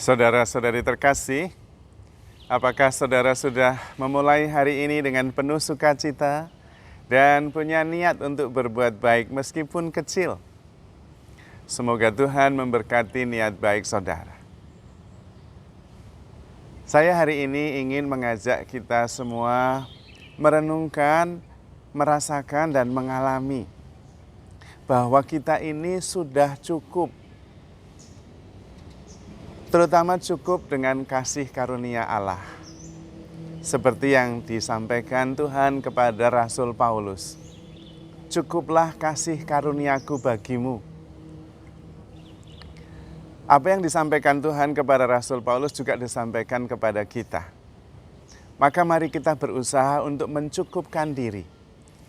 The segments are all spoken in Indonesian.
Saudara-saudari terkasih, apakah saudara sudah memulai hari ini dengan penuh sukacita dan punya niat untuk berbuat baik meskipun kecil? Semoga Tuhan memberkati niat baik saudara. Saya hari ini ingin mengajak kita semua merenungkan, merasakan dan mengalami bahwa kita ini sudah cukup. Terutama cukup dengan kasih karunia Allah. Seperti yang disampaikan Tuhan kepada Rasul Paulus. Cukuplah kasih karuniaku bagimu. Apa yang disampaikan Tuhan kepada Rasul Paulus juga disampaikan kepada kita. Maka mari kita berusaha untuk mencukupkan diri.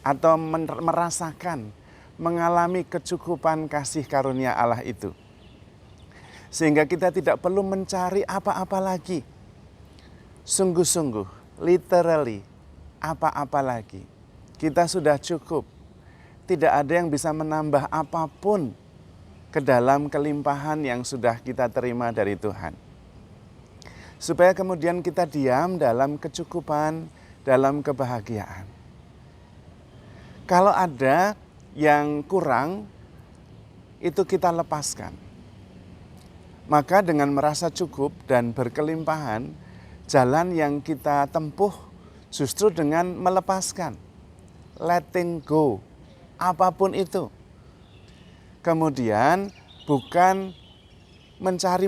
Atau merasakan, mengalami kecukupan kasih karunia Allah itu. Sehingga kita tidak perlu mencari apa-apa lagi. Sungguh-sungguh, literally, apa-apa lagi. Kita sudah cukup. Tidak ada yang bisa menambah apapun ke dalam kelimpahan yang sudah kita terima dari Tuhan. Supaya kemudian kita diam dalam kecukupan, dalam kebahagiaan. Kalau ada yang kurang, itu kita lepaskan. Maka dengan merasa cukup dan berkelimpahan, jalan yang kita tempuh justru dengan melepaskan. Letting go, apapun itu. Kemudian bukan mencari.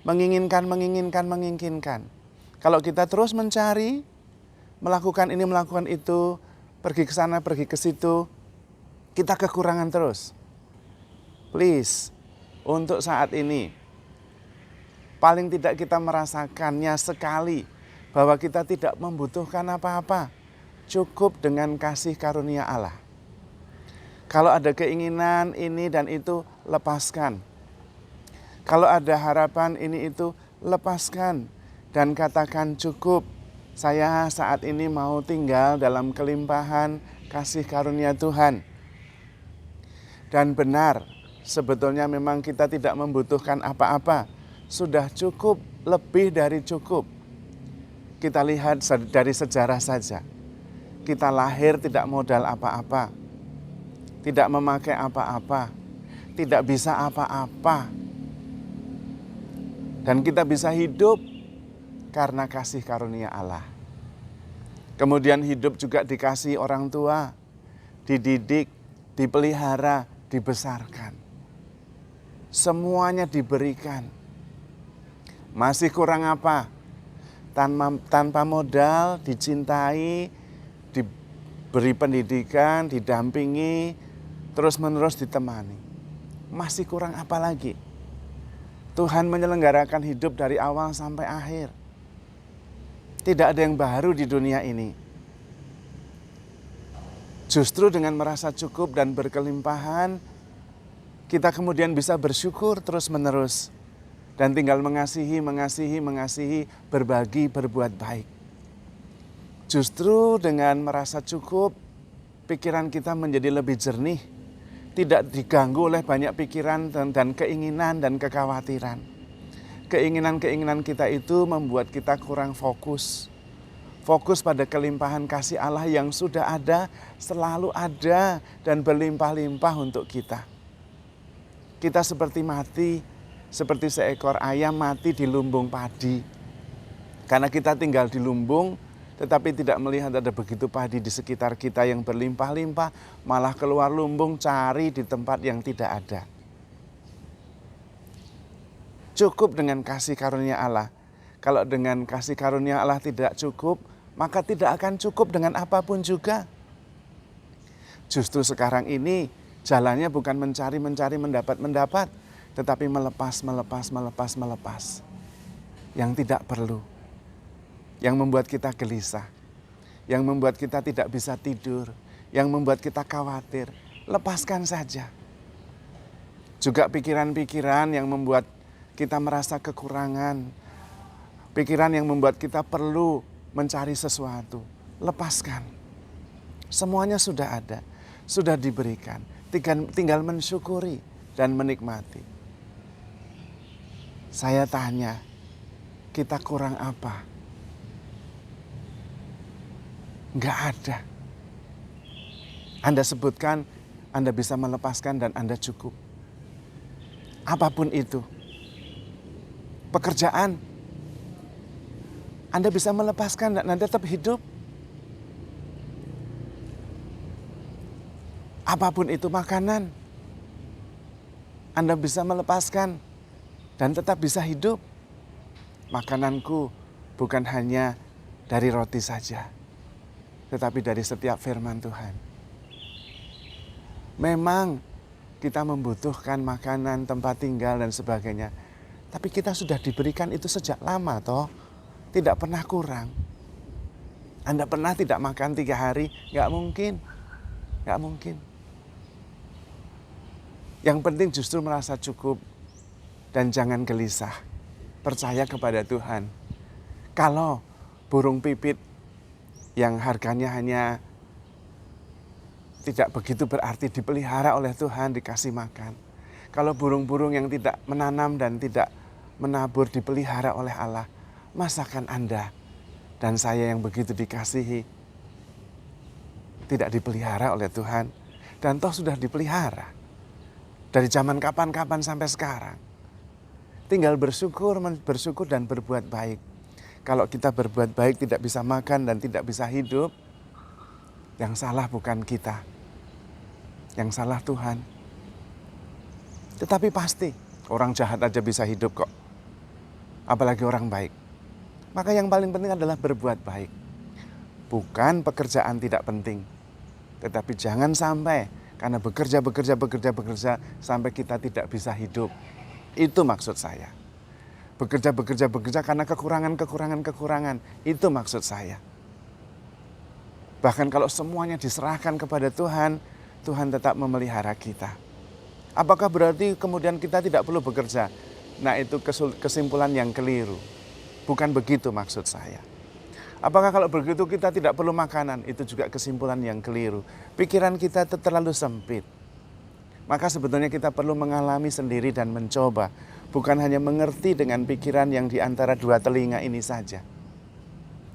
Menginginkan. Kalau kita terus mencari, melakukan ini, melakukan itu, pergi ke sana, pergi ke situ, kita kekurangan terus. Please. Untuk saat ini, paling tidak kita merasakannya sekali bahwa kita tidak membutuhkan apa-apa. Cukup dengan kasih karunia Allah. Kalau ada keinginan ini dan itu, lepaskan. Kalau ada harapan ini itu, lepaskan. Dan katakan cukup, saya saat ini mau tinggal dalam kelimpahan kasih karunia Tuhan. Dan benar, sebetulnya memang kita tidak membutuhkan apa-apa. Sudah cukup, lebih dari cukup. Kita lihat dari sejarah saja. Kita lahir tidak modal apa-apa. Tidak memakai apa-apa. Tidak bisa apa-apa. Dan kita bisa hidup karena kasih karunia Allah. Kemudian hidup juga dikasih orang tua. Dididik, dipelihara, dibesarkan. Semuanya diberikan. Masih kurang apa? Tanpa modal, dicintai, diberi pendidikan, didampingi, terus-menerus ditemani. Masih kurang apa lagi? Tuhan menyelenggarakan hidup dari awal sampai akhir. Tidak ada yang baru di dunia ini. Justru dengan merasa cukup dan berkelimpahan, kita kemudian bisa bersyukur terus-menerus. Dan tinggal mengasihi, berbagi, berbuat baik. Justru dengan merasa cukup, pikiran kita menjadi lebih jernih. Tidak diganggu oleh banyak pikiran dan keinginan dan kekhawatiran. Keinginan-keinginan kita itu membuat kita kurang fokus. Fokus pada kelimpahan kasih Allah yang sudah ada, selalu ada, dan berlimpah-limpah untuk kita. Kita seperti mati, seperti seekor ayam mati di lumbung padi. Karena kita tinggal di lumbung, tetapi tidak melihat ada begitu padi di sekitar kita yang berlimpah-limpah, malah keluar lumbung cari di tempat yang tidak ada. Cukup dengan kasih karunia Allah. Kalau dengan kasih karunia Allah tidak cukup, maka tidak akan cukup dengan apapun juga. Justru sekarang ini, jalannya bukan mencari, mendapat, tetapi melepas. Yang tidak perlu, yang membuat kita gelisah, yang membuat kita tidak bisa tidur, yang membuat kita khawatir, lepaskan saja. Juga pikiran-pikiran yang membuat kita merasa kekurangan, pikiran yang membuat kita perlu mencari sesuatu, lepaskan. Semuanya sudah ada, sudah diberikan. Tinggal mensyukuri dan menikmati. Saya tanya, kita kurang apa? Nggak ada. Anda sebutkan, Anda bisa melepaskan dan Anda cukup. Apapun itu. Pekerjaan, Anda bisa melepaskan dan Anda tetap hidup. Apapun itu makanan, Anda bisa melepaskan dan tetap bisa hidup. Makananku bukan hanya dari roti saja, tetapi dari setiap firman Tuhan. Memang kita membutuhkan makanan, tempat tinggal dan sebagainya. Tapi kita sudah diberikan itu sejak lama toh. Tidak pernah kurang. Anda pernah tidak makan 3 hari? Nggak mungkin. Nggak mungkin. Yang penting justru merasa cukup. Dan jangan gelisah. Percaya kepada Tuhan. Kalau burung pipit yang harganya hanya tidak begitu berarti dipelihara oleh Tuhan, dikasih makan. Kalau burung-burung yang tidak menanam dan tidak menabur dipelihara oleh Allah, masakan Anda dan saya yang begitu dikasihi tidak dipelihara oleh Tuhan? Dan toh sudah dipelihara dari zaman kapan-kapan sampai sekarang. Tinggal bersyukur dan berbuat baik. Kalau kita berbuat baik tidak bisa makan dan tidak bisa hidup, yang salah bukan kita, yang salah Tuhan. Tetapi pasti orang jahat aja bisa hidup kok, apalagi orang baik. Maka yang paling penting adalah berbuat baik. Bukan pekerjaan tidak penting, tetapi jangan sampai karena bekerja sampai kita tidak bisa hidup. Itu maksud saya. Bekerja karena kekurangan. Itu maksud saya. Bahkan kalau semuanya diserahkan kepada Tuhan, Tuhan tetap memelihara kita. Apakah berarti kemudian kita tidak perlu bekerja? Nah, itu kesimpulan yang keliru. Bukan begitu maksud saya. Apakah kalau begitu kita tidak perlu makanan? Itu juga kesimpulan yang keliru. Pikiran kita itu terlalu sempit. Maka sebetulnya kita perlu mengalami sendiri dan mencoba. Bukan hanya mengerti dengan pikiran yang di antara 2 telinga ini saja.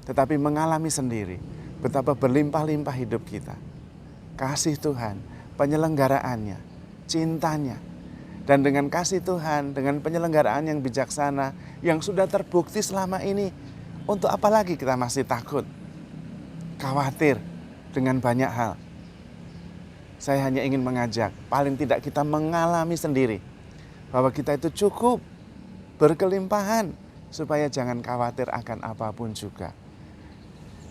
Tetapi mengalami sendiri betapa berlimpah-limpah hidup kita. Kasih Tuhan, penyelenggaraannya, cintanya. Dan dengan kasih Tuhan, dengan penyelenggaraan yang bijaksana, yang sudah terbukti selama ini, untuk apa lagi kita masih takut, khawatir dengan banyak hal? Saya hanya ingin mengajak, paling tidak kita mengalami sendiri, bahwa kita itu cukup, berkelimpahan, supaya jangan khawatir akan apapun juga.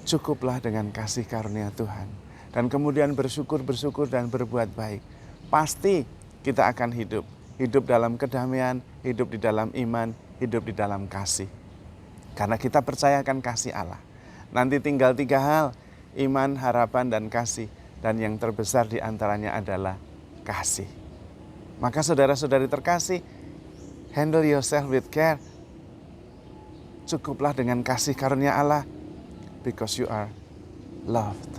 Cukuplah dengan kasih karunia Tuhan. Dan kemudian bersyukur dan berbuat baik. Pasti kita akan hidup. Hidup dalam kedamaian, hidup di dalam iman, hidup di dalam kasih. Karena kita percayakan kasih Allah. Nanti tinggal 3 hal, iman, harapan, dan kasih. Dan yang terbesar di antaranya adalah kasih. Maka saudara-saudari terkasih, handle yourself with care. Cukuplah dengan kasih karunia Allah. Because you are loved.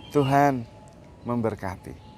Tuhan memberkati.